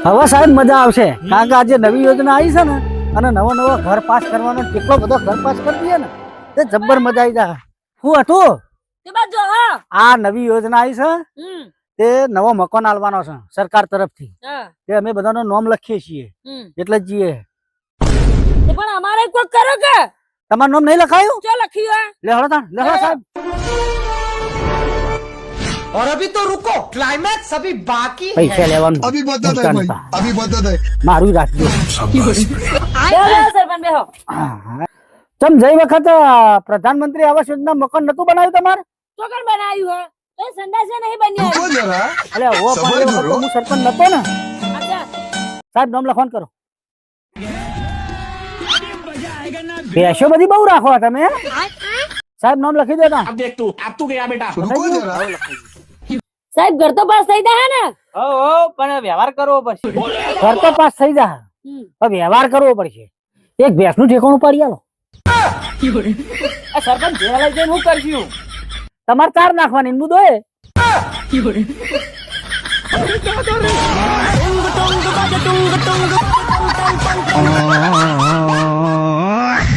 હવે સાહેબ મજા આવશે કારણ કે આજે નવી યોજના આવી છે ને અને નવો નવો ઘર પાસ કરવાનો કેટલો બધો ઘર પાસ કરી દઈએ ને તે જબ્બર મજા આવી જાય. શું હતું આ નવી યોજના આવી છે તે નવો મકાન આલવાનો છે સરકાર તરફથી તે અમે બધાનો નામ લખીએ છીએ એટલે જ જઈએ. પણ અમારે કોઈ કરો કે તમારું નામ નહીં લખાયું? ચો લખ્યું લે હળો તાણ લે હળો સાહેબ. और अभी तो रुको क्लाइमैक्स अभी बाकी પૈસા લેવાનું अभी बता दे भाई अभी बता दे મારું રાખજો. સરપંચ બેહો. ચમ જઈ વખત પ્રધાનમંત્રી આવાસ યોજના મકાન નતું બનાવ્યું તમારે? ચોકન બનાવ્યું હે એ સંડાસે નહીં બન્યા. रुको जरा અલે ઓ પણ એ વખત તો હું સરપંચ નતો ને. અચ્છા સાહેબ નામ લખવાનું કરો. ભેંસો બધી બહુ રાખો તમે સાહેબ નામ લખી દેતા. अब देख तू अब तू गया बेटा रुको जरा સાહેબ ઘર તો પાસ થઈ જાય ને. પણ વ્યવહાર કરવો પડશે. ઘર તો પાસ થઈ જાય પણ વ્યવહાર કરવો પડશે. એક ભેંસ નું ઠેકાણું પાડી આલો. સરપંચ ભેળા લઈ જઈને હું કરશું? તમારે ચાર નાખવાની મુદ્દો એ